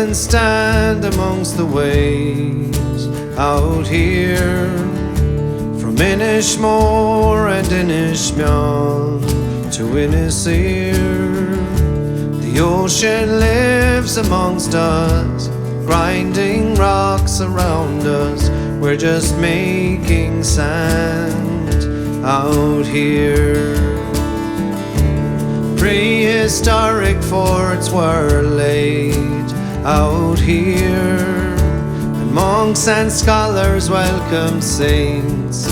and stand amongst the waves out here, from Inishmore and Inishmore to Inisir. The ocean lives amongst us, grinding rocks around us. We're just making sand out here. Prehistoric forts were laid out here, and monks and scholars welcomed saints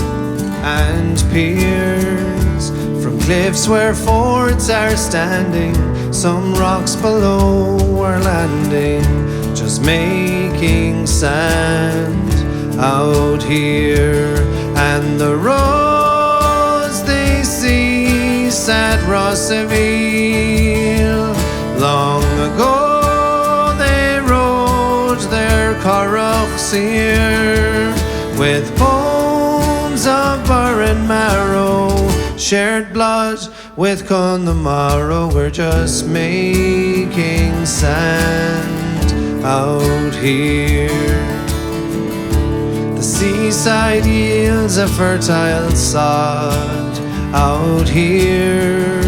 and peers. From cliffs where forts are standing, some rocks below were landing, just making sand out here. And the roads they cease at Rossaville. Long ago they rode their carrots here, with bones of barren marrow, shared blood with Connemara. We're just making sand out here. The seaside yields a fertile sod out here,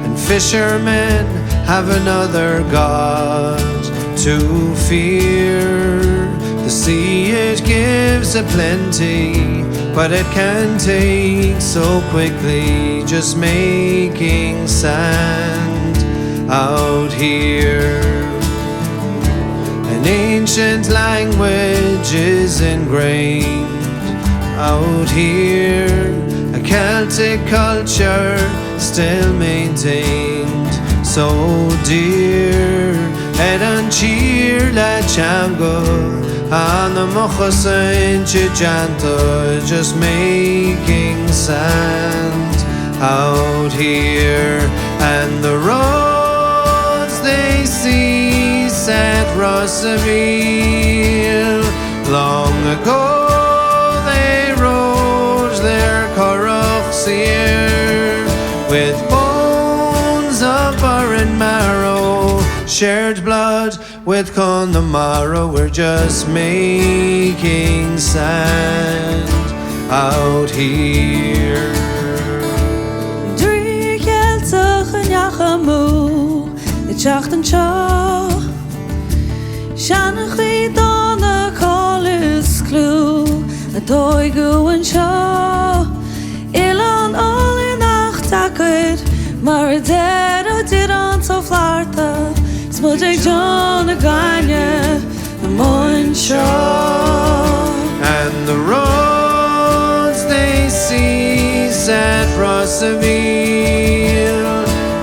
and fishermen have another god to fear. The sea, it gives a plenty, but it can take so quickly, just making sand out here. An ancient language is ingrained out here, a Celtic culture still maintained so dear. Ed an cheer la chango on the mochasin chijanta, just making sand out here. And the roads they cease at Rossaville. Long ago they rode their carrots here, with bones of barren marrow, shared blood with Connemara. We're just making sand out here. Drie keltig en jachamu, het jacht en cha. Shanach weet on the call is clue, a toy go and cha. Ilan all in achtakut, maar dead o did on so flarta. Padraig Jack and KEHLI, the morning show. And the roads they cease at Rossaville.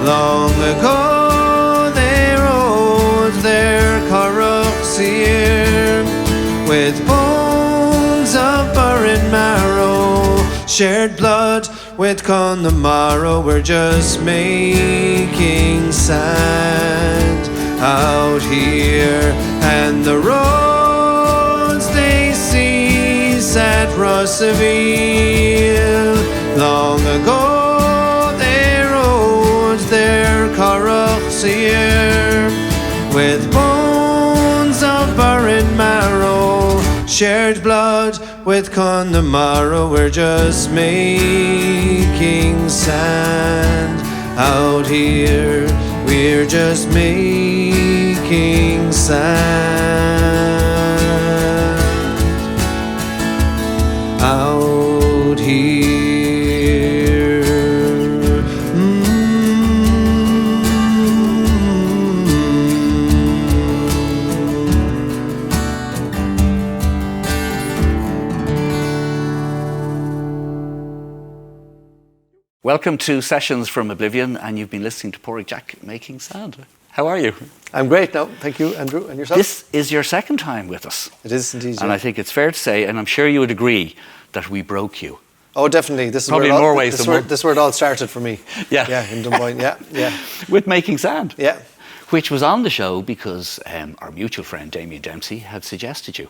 Long ago they rode their carrots here, with bones of barren marrow, shared blood with Connemara. We're just making sand out here. And the roads they cease at Rossaville. Long ago they rode their carrots here, with bones of barren marrow, shared blood with Connemara. We're just making sand out here. We're just making sand out here. Welcome to Sessions from Oblivion, and you've been listening to Padraig Jack making sand. How are you? I'm great now, thank you, Andrew. And yourself? This is your second time with us. It is indeed. And I think it's fair to say, and I'm sure you would agree, that we broke you. Oh, definitely. This is probably where in Norway. This is where it all started for me. Yeah. Yeah, in Dunboyne. Yeah. With making sand. Yeah. Which was on the show because our mutual friend Damien Dempsey had suggested you.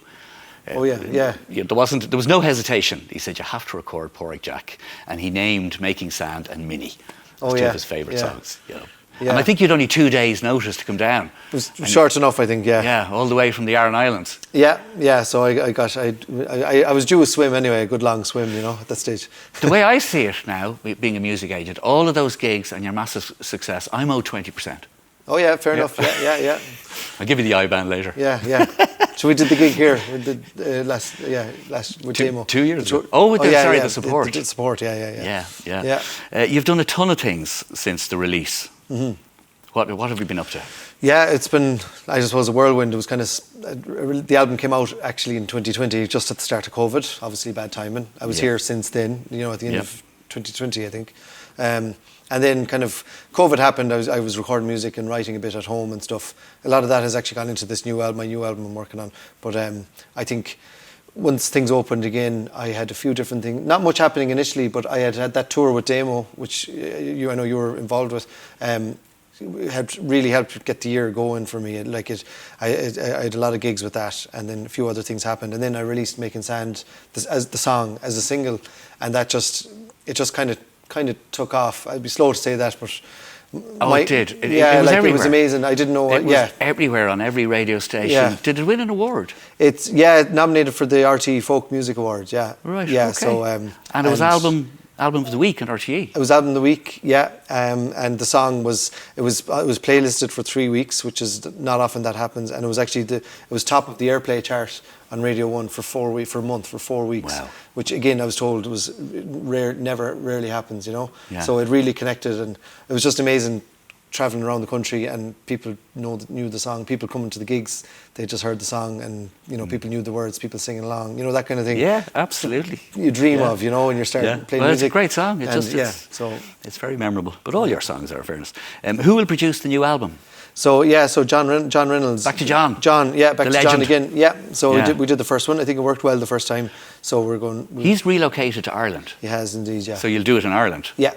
There was no hesitation. He said you have to record Padraig Jack, and he named Making Sand and Mini as two of his favourite songs. You know. And I think you'd only 2 days' notice to come down. It was short enough, I think, yeah. Yeah, all the way from the Aran Islands. Yeah. So I was due a swim anyway, a good long swim, you know, at that stage. The way I see it now, being a music agent, all of those gigs and your massive success, I'm owed 20%. Oh yeah, fair enough. Yeah. I'll give you the IBAN later. Yeah. So we did the gig here. We did last with Demo. 2 years ago. Oh, the support. The support, yeah. You've done a ton of things since the release. Mm-hmm. What have you been up to? Yeah, it's been, I suppose, a whirlwind. It was kind of, the album came out actually in 2020, just at the start of COVID. Obviously bad timing. I was here since then, you know, at the end of 2020, I think. And then kind of COVID happened. I was recording music and writing a bit at home and stuff. A lot of that has actually gone into this new album, my new album I'm working on. But I think once things opened again, I had a few different things. Not much happening initially, but I had that tour with Demo, which I know you were involved with. Really helped get the year going for me. I had a lot of gigs with that, and then a few other things happened. And then I released Making Sand as the song as a single, and it just kind of took off. I'd be slow to say that, but it did. It was everywhere. It was amazing. I didn't know. It was everywhere on every radio station. Yeah. Did it win an award? It's nominated for the RTE Folk Music Awards. Yeah. Right. Yeah. Okay. So and it was album of the week on RTE. It was album of the week. Yeah. And the song was playlisted for 3 weeks, which is not often that happens. And it was actually it was top of the airplay chart on Radio 1 for 4 weeks. Wow. Which again, I was told was rarely happens, you know. Yeah. So it really connected, and it was just amazing traveling around the country, and people knew the song. People coming to the gigs, they just heard the song, and you know, people knew the words, people singing along, you know, that kind of thing. Yeah, absolutely. You dream of, you know, when you're starting playing It's music. a great song. It's very memorable. But all your songs are, in fairness. Who will produce the new album? So John Reynolds. Back to John. Back to legend. John again. Yeah. So we did the first one. I think it worked well the first time. So we're going. He's relocated to Ireland. He has indeed. Yeah. So you'll do it in Ireland. Yeah.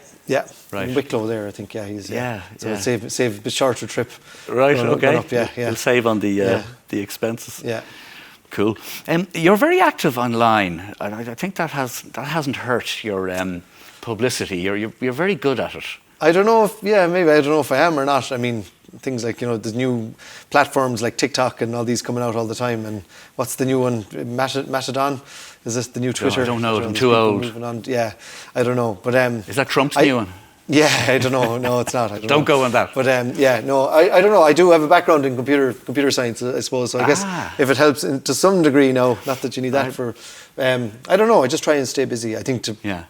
Right. In Wicklow there, I think. Yeah, he's. Yeah. So we'll save a bit shorter trip. Right. Okay. Up, yeah. We'll save on the expenses. Yeah. Cool. You're very active online. I think that hasn't hurt your publicity. You're very good at it. I don't know if maybe I don't know if I am or not. I mean, things like, you know, the new platforms like TikTok and all these coming out all the time. And what's the new one? Mastodon? Is this the new Twitter? I don't know. I'm too old. Yeah, I don't know. But is that Trump's new one? Yeah, I don't know. No, it's not. Don't go on that. But I don't know. I do have a background in computer science, I suppose. So I guess if it helps to some degree now, not that you need that for. I don't know. I just try and stay busy. I think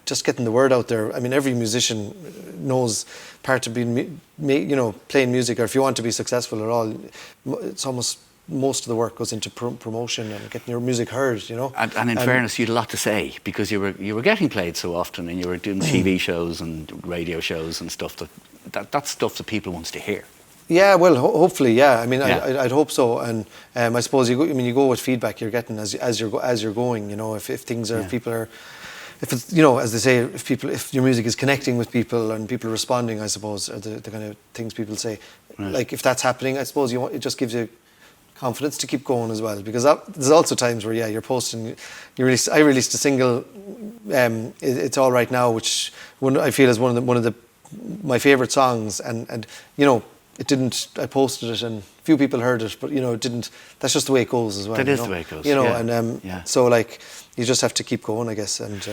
just getting the word out there. I mean, every musician knows part of being, you know, playing music, or if you want to be successful at all, it's almost most of the work goes into promotion and getting your music heard, you know. And in fairness, you had a lot to say, because you were getting played so often, and you were doing TV shows and radio shows and stuff that's stuff that people wants to hear. Yeah, well, hopefully, yeah. I mean, I'd hope so, and I suppose you go with feedback you're getting as you're going. You know, if things are people are. If it's, you know, as they say, if your music is connecting with people and people are responding, I suppose, are the kind of things people say. Right. Like if that's happening, I suppose it just gives you confidence to keep going as well, because there's also times where you're posting. I released a single, It's All Right Now, which I feel is one of my favourite songs, and you know, it didn't. I posted it and few people heard it, but you know, it didn't. That's just the way it goes as well. That is the way it goes. You know, and so like you just have to keep going, I guess, and.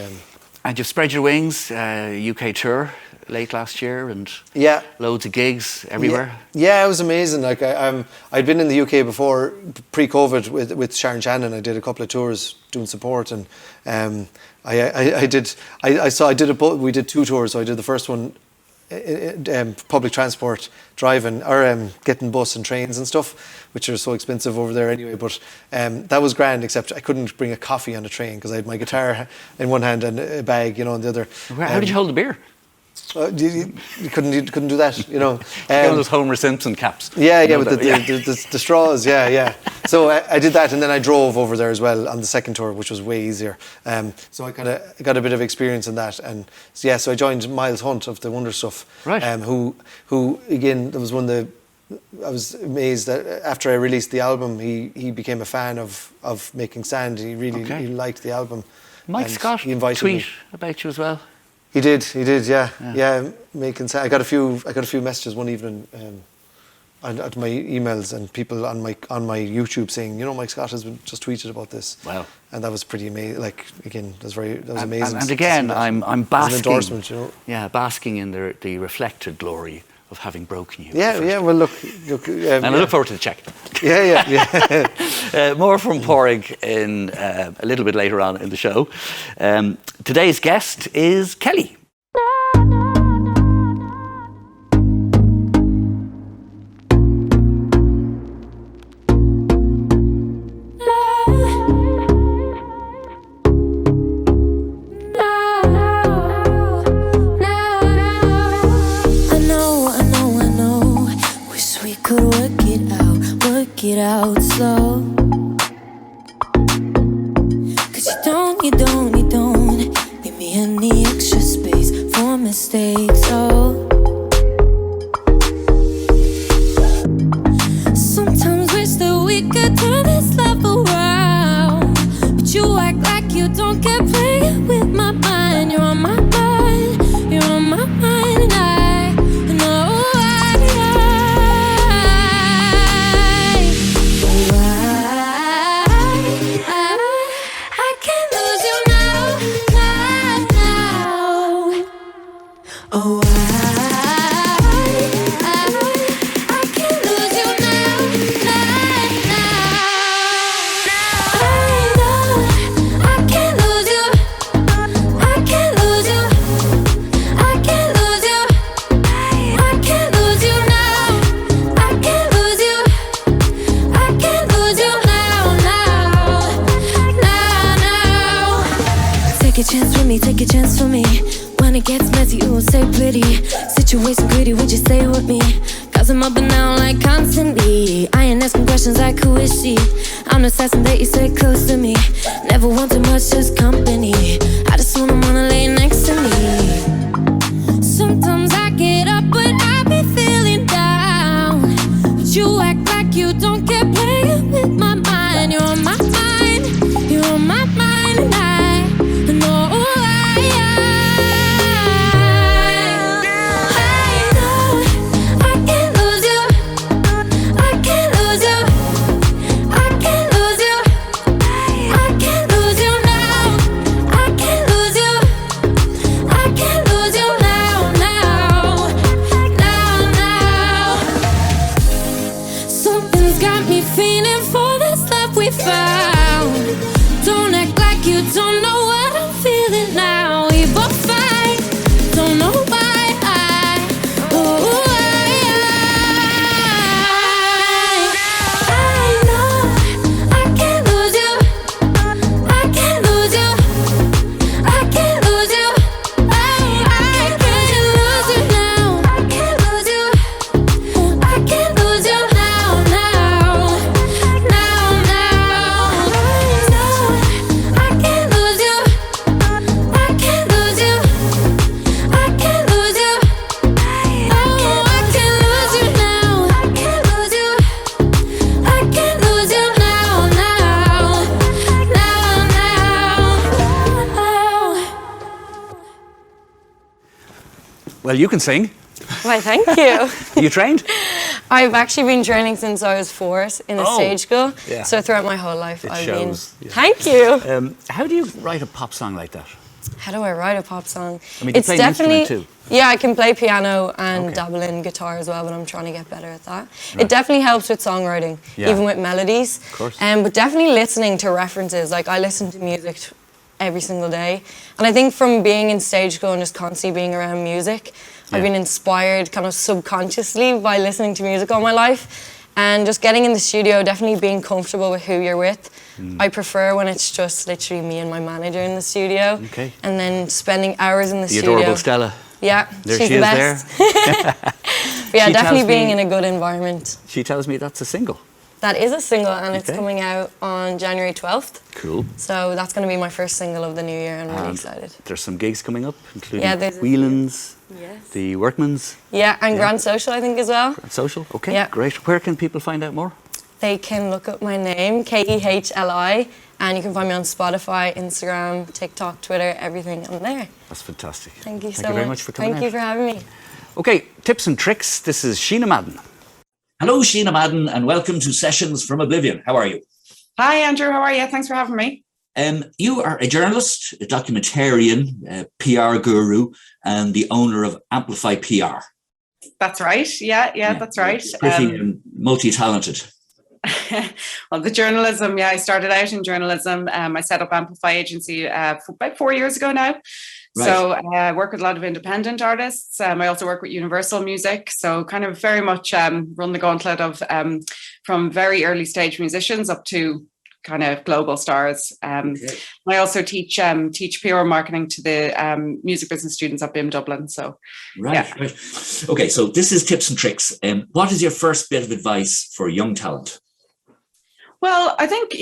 And you've spread your wings, UK tour late last year, and loads of gigs everywhere. Yeah, it was amazing. Like I'd been in the UK before, pre-COVID, with Sharon Shannon. I did a couple of tours doing support, and we did 2 tours. So I did the first one, public transport, driving or getting bus and trains and stuff, which are so expensive over there anyway. But that was grand, except I couldn't bring a coffee on a train because I had my guitar in one hand and a bag, you know, in the other. How did you hold the beer? You couldn't do that, you know. One of those Homer Simpson caps. Yeah, with the straws, yeah. So I did that, and then I drove over there as well on the second tour, which was way easier. So I kind of got a bit of experience in that, and so I joined Miles Hunt of the Wonder Stuff, right? Who again, that was one of the. I was amazed that after I released the album, he became a fan of Making Sand. He really he liked the album. Mike Scott tweet about you as well. He did, yeah. making sense. I got a few messages one evening at my emails and people on my YouTube saying, Mike Scott has just tweeted about this. Wow. And that was pretty amazing. Like, again, that was amazing. And again, I'm basking. As an endorsement, Yeah, basking in the reflected glory of having broken you. Yeah. Well, look. And I look forward to the check. Yeah. More from Padraig in a little bit later on in the show. Today's guest is KEHLI. Get out slow, 'cause you don't give me any extra space for mistakes. Oh, sometimes wish that we could turn this love around, but you act like you don't care, playing with my mind. You're on my mind, you're on my mind, and I know I can't lose you now. Oh, I can't lose you now. I know I can't lose you. I can't lose you. I can't lose you. I can't lose you now. I can't lose you. I can't lose you now. Take a chance for me, take a chance for me. When it gets messy, you will say pretty. Situation gritty, would you stay with me? Cause I'm up and down like constantly. I ain't asking questions like who is she? I'm assessing that you stay close to me. Never want too much, just company. I just wanna lay next to me. Sometimes I get up but I be feeling down, but you act like you don't care, playing with my mind. You're on my mind, you're on my mind, and I know Well, you can sing. Why, thank you. Are you trained? I've actually been training since I was 4 in a stage school. Yeah. So throughout my whole life, I've shows, been. yeah. Thank you. How do you write a pop song like that? How do I write a pop song? I mean, you play an instrument too. Yeah, I can play piano and dabble in guitar as well, but I'm trying to get better at that. Right. It definitely helps with songwriting, even with melodies. Of course. But definitely listening to references. Like, I listen to music every single day. And I think from being in stage school and just constantly being around music, I've been inspired kind of subconsciously by listening to music all my life. And just getting in the studio, definitely being comfortable with who you're with. I prefer when it's just literally me and my manager in the studio. Okay. And then spending hours in the studio. The adorable Stella. Yeah, there she's she the is best. there. But yeah, definitely being in a good environment. She tells me that's a single. That is a single, and it's coming out on January 12th. Cool. So that's going to be my first single of the new year, and I'm really excited. There's some gigs coming up, including there's Whelan's, yes. the Workman's. Yeah, and Grand Social, I think, as well. Grand Social, okay, Yeah. great. Where can people find out more? They can look up my name, KEHLI, And you can find me on Spotify, Instagram, TikTok, Twitter, everything on there. That's fantastic. Thank you so much. Thank you very much for coming Thank you for having me. Okay, tips and tricks. This is Sheena Madden. Hello, Sheena Madden, and welcome to Sessions from Oblivion. How are you? Hi, Andrew. How are you? Thanks for having me. You are a journalist, a documentarian, a PR guru, and the owner of Amplify PR. That's right. Yeah, that's right. Pretty multi-talented. Well, the journalism, I started out in journalism. I set up Amplify Agency about 4 years ago now. Right. So I work with a lot of independent artists. I also work with Universal Music. So kind of very much run the gauntlet of from very early stage musicians up to kind of global stars. Okay. I also teach PR marketing to the music business students at BIM Dublin. So right. Okay, so this is tips and tricks. What is your first bit of advice for young talent? Well, I think,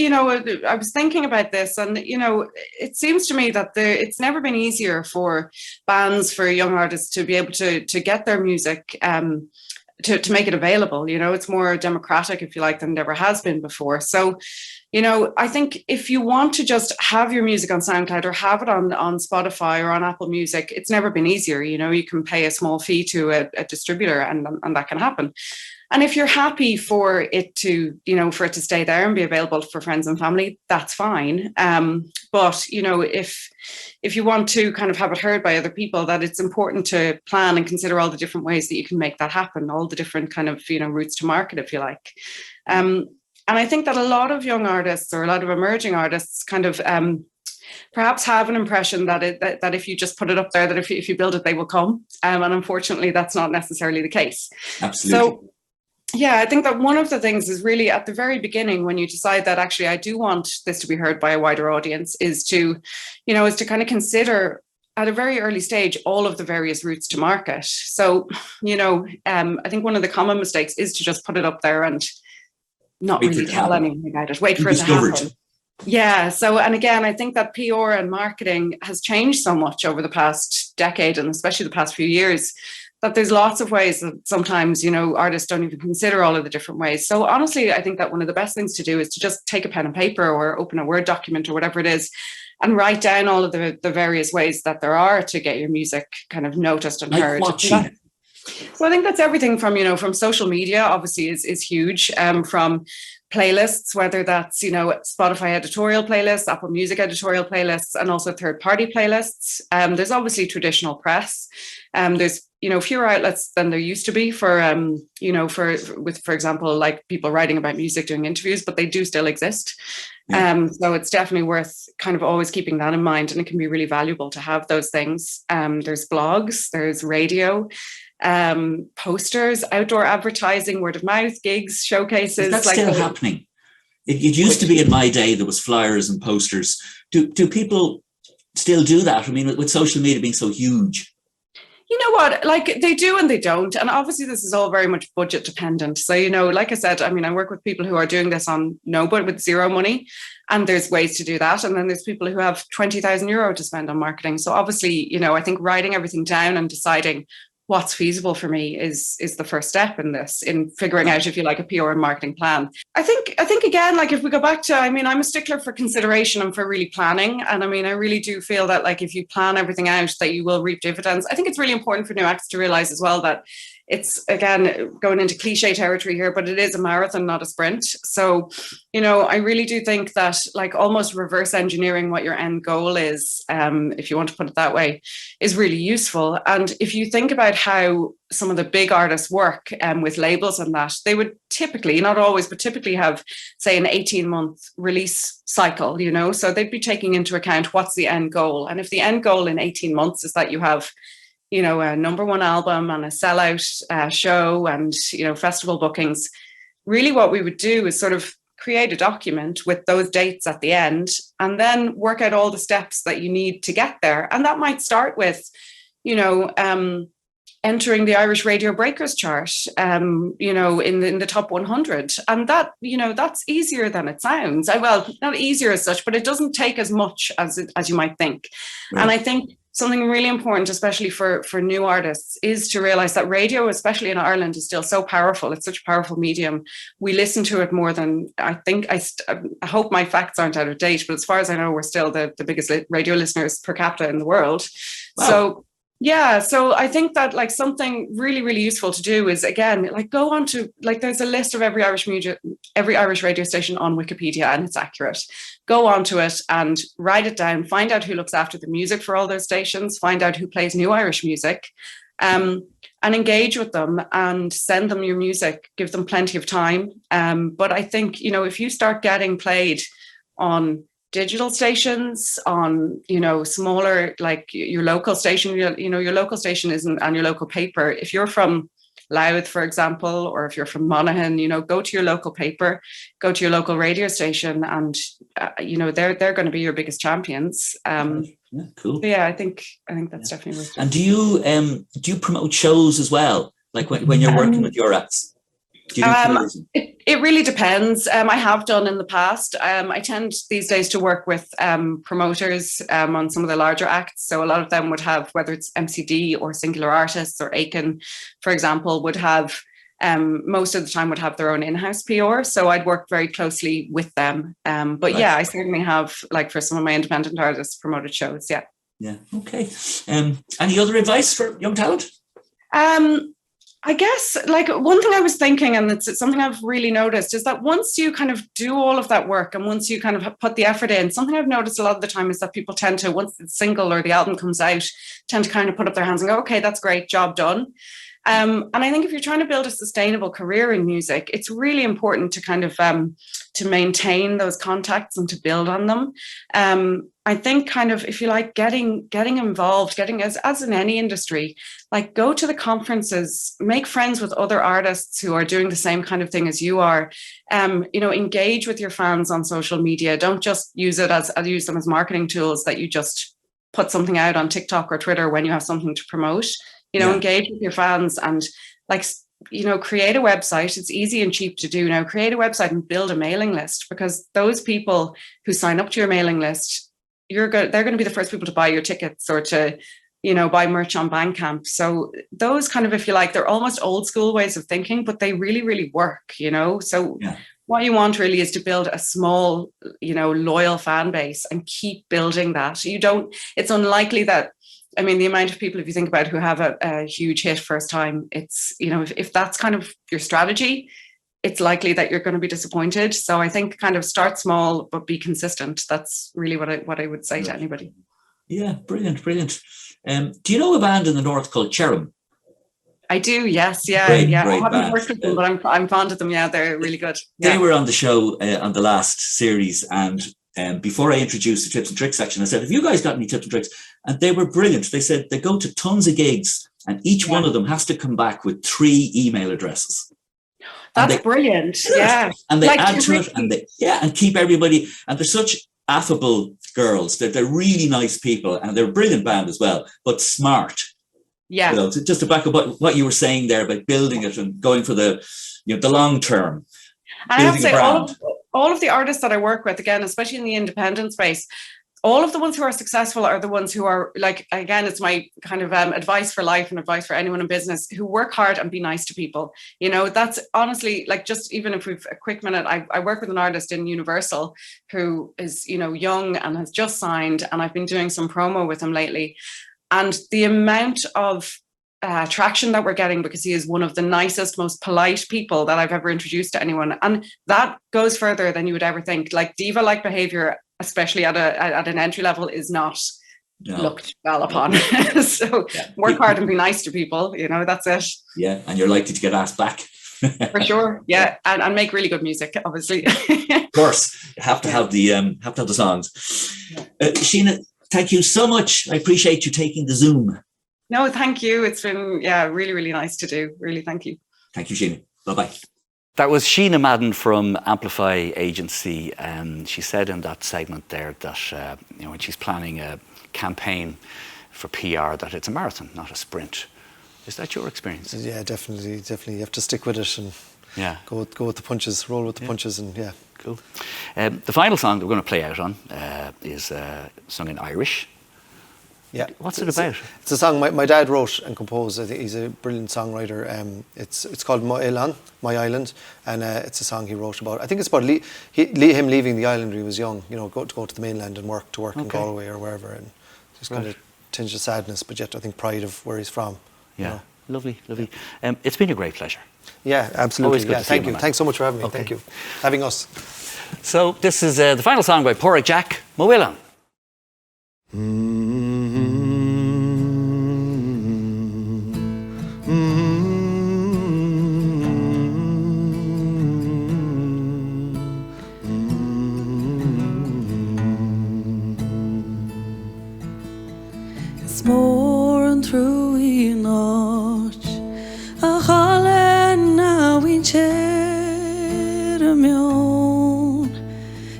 I was thinking about this and, it seems to me that it's never been easier for bands, for young artists to be able to get their music, to make it available. It's more democratic, if you like, than it ever has been before. So, I think if you want to just have your music on SoundCloud or have it on Spotify or on Apple Music, it's never been easier. You can pay a small fee to a distributor and that can happen. And if you're happy for it to, for it to stay there and be available for friends and family, that's fine. But, if you want to kind of have it heard by other people, that it's important to plan and consider all the different ways that you can make that happen, all the different kind of, routes to market, if you like. And I think that a lot of young artists or a lot of emerging artists kind of perhaps have an impression that if you just put it up there, that if you build it, they will come. And unfortunately, that's not necessarily the case. Absolutely. So, yeah, I think that one of the things is really at the very beginning when you decide that actually I do want this to be heard by a wider audience is to kind of consider at a very early stage all of the various routes to market. So, I think one of the common mistakes is to just put it up there and not really tell anyone about it, wait for it to happen. Yeah. So, and again, I think that PR and marketing has changed so much over the past decade and especially the past few years that there's lots of ways that sometimes, artists don't even consider all of the different ways. So honestly, I think that one of the best things to do is to just take a pen and paper or open a Word document or whatever it is and write down all of the various ways that there are to get your music kind of noticed and heard. So I think that's everything from social media, obviously is huge, from playlists, whether that's, Spotify editorial playlists, Apple Music editorial playlists, and also third-party playlists. There's obviously traditional press. There's, fewer outlets than there used to be for example, like people writing about music, doing interviews, but they do still exist. Yeah. So it's definitely worth kind of always keeping that in mind, and it can be really valuable to have those things. There's blogs, there's radio, posters, outdoor advertising, word of mouth, gigs, showcases. That's still happening. It used to be in my day there was flyers and posters. Do people still do that? I mean, with social media being so huge. You know what, like they do and they don't. And obviously this is all very much budget dependent. So, like I said, I work with people who are doing this on with zero money, and there's ways to do that. And then there's people who have 20,000 euro to spend on marketing. So obviously, I think writing everything down and deciding what's feasible for me is the first step in figuring out, if you like, a PR and marketing plan. I think again, like if we go back to, I'm a stickler for consideration and for really planning. And I really do feel that like if you plan everything out, that you will reap dividends. I think it's really important for new acts to realize as well that it's, again, going into cliche territory here, but it is a marathon, not a sprint. So, I really do think that like almost reverse engineering what your end goal is, if you want to put it that way, is really useful. And if you think about how some of the big artists work with labels and that, they would typically, not always, but typically have, say, an 18-month release cycle, so they'd be taking into account what's the end goal. And if the end goal in 18 months is that you have a #1 album and a sellout show and, festival bookings, really what we would do is sort of create a document with those dates at the end and then work out all the steps that you need to get there. And that might start with, entering the Irish Radio Breakers chart, in the top 100. And that, that's easier than it sounds. Well, not easier as such, but it doesn't take as much as you might think. Right. And I think something really important, especially for new artists, is to realize that radio, especially in Ireland, is still so powerful. It's such a powerful medium. We listen to it more than, I think, I hope my facts aren't out of date, but as far as I know, we're still the biggest radio listeners per capita in the world. Wow. So yeah, so I think that like something really, really useful to do is, again, like go on to, like, there's a list of every Irish radio station on Wikipedia, and it's accurate. Go on to it and write it down, find out who looks after the music for all those stations, find out who plays new Irish music, and engage with them and send them your music, give them plenty of time. But I think, you know, if you start getting played on digital stations, on, you know, smaller, like your local station, you know, your local station isn't, and your local paper, if you're from Louth, for example, or if you're from Monaghan, you know, go to your local paper, go to your local radio station, and you know, they're going to be your biggest champions. Yeah, cool. Yeah, I think that's definitely worth it. And do you promote shows as well, like when you're working with your acts? It really depends. I have done in the past. I tend these days to work with promoters on some of the larger acts. So a lot of them would have, whether it's MCD or Singular Artists or Aiken, for example, would have, most of the time would have their own in-house PR. So I'd work very closely with them. But right. Yeah, I certainly have, like for some of my independent artists, promoted shows. Yeah. Yeah. Okay. Any other advice for young talent? I guess, like, one thing I was thinking, and it's something I've really noticed, is that once you kind of do all of that work and once you kind of put the effort in, something I've noticed a lot of the time is that people tend to, once the single or the album comes out, tend to kind of put up their hands and go, okay, that's great, job done. And I think if you're trying to build a sustainable career in music, it's really important to kind of to maintain those contacts and to build on them. I think kind of, if you like, getting involved, as in any industry, like go to the conferences, make friends with other artists who are doing the same kind of thing as you are. You know, engage with your fans on social media. Don't just use them as marketing tools that you just put something out on TikTok or Twitter when you have something to promote. You know, engage with your fans and, like, you know, create a website. It's easy and cheap to do now. Create a website and build a mailing list, because those people who sign up to your mailing list, they're going to be the first people to buy your tickets or to, you know, buy merch on Bandcamp. So those kind of, if you like, they're almost old school ways of thinking, but they really, really work, you know. So what you want really is to build a small, you know, loyal fan base and keep building that. It's unlikely that, I mean, the amount of people, if you think about, who have a huge hit first time, it's, you know, if that's kind of your strategy, it's likely that you're going to be disappointed. So I think kind of start small, but be consistent. That's really what I would say to anybody. Yeah, brilliant. Do you know a band in the north called Cherem? I do, yes, yeah. Great I haven't band. worked with them, but I'm fond of them. Yeah, they're really good. They were on the show on the last series, and before I introduced the tips and tricks section, I said, have you guys got any tips and tricks? And they were brilliant. They said they go to tons of gigs and each one of them has to come back with 3 email addresses. That's brilliant. Yeah. And they add to it and keep everybody. And they're such affable girls. They're really nice people, and they're a brilliant band as well, but smart. Yeah. You know, just to back up what you were saying there about building it and going for the long term. And I have to say, all of the artists that I work with, again, especially in the independent space, all of the ones who are successful are the ones who are, like, again, it's my kind of advice for life and advice for anyone in business, who work hard and be nice to people. You know, that's honestly, like, just even if we've a quick minute, I work with an artist in Universal who is, you know, young and has just signed, and I've been doing some promo with him lately. And the amount of traction that we're getting, because he is one of the nicest, most polite people that I've ever introduced to anyone. And that goes further than you would ever think. Like, diva-like behavior, especially at an entry level, is not looked well upon. So work hard and be nice to people, you know, that's it. Yeah, and you're likely to get asked back. For sure, yeah. And make really good music, obviously. Of course, you have to have the songs. Sheena, thank you so much. I appreciate you taking the Zoom. No, thank you. It's been, really, really nice to do. Really, thank you. Thank you, Sheena. Bye-bye. That was Sheena Madden from Amplify Agency. She said in that segment there that when she's planning a campaign for PR, that it's a marathon, not a sprint. Is that your experience? Yeah, definitely. You have to stick with it and go with the punches, roll with the punches, and Cool. The final song that we're going to play out on is sung in Irish. Yeah. What's it about? It's a song my dad wrote and composed. I think he's a brilliant songwriter. It's called My Island, and it's a song he wrote about. I think it's about him leaving the island when he was young. You know, go to the mainland and work in Galway or wherever, and just kind of tinge of sadness, but yet I think pride of where he's from. Yeah, you know. lovely. It's been a great pleasure. Yeah, absolutely. Always good to see thank you, you. man. Thanks so much for having me. Okay. Thank you, having us. So this is the final song by Padraig Jack, Moillan. It's more and through notch a holland now in cheramion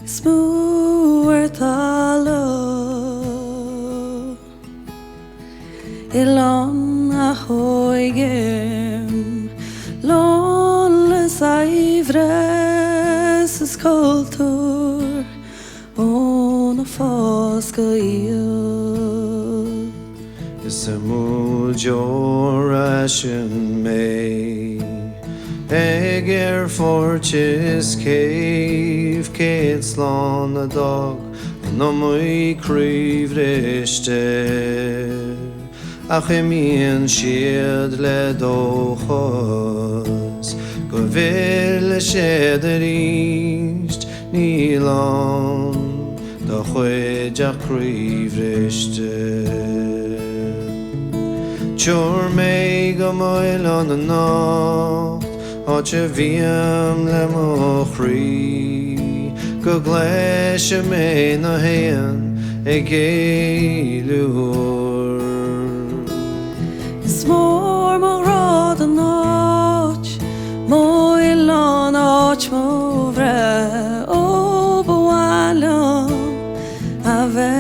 smooth talo Elon a hoigem lon saivres skulptur on a foskaio Samujorashin me Eger fortis cave Kateslon the dog No my crivriste Achemian shield le dochos Go vil shederist Nilon Do chweja crivriste Chor me go moil on the nacht Ot je wiem le mochri Go glesje me na hen e gelur It's more rod and notch moil on notch movre O boalon ave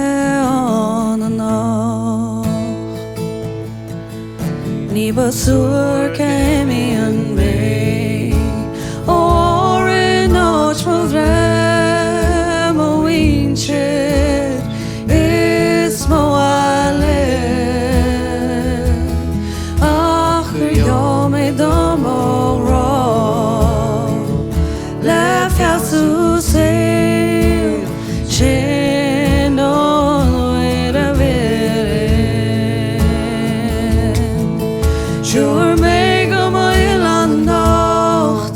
on a notch Ni basur kemi an me or in notch movre mo winche is mo ale ach yo me domo ro la fiasu se cheno era vere Sure me go my land nacht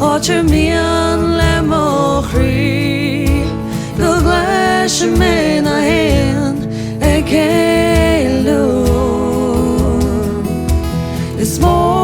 Ot je me an le mochri Go glash me na hen e kelur It's more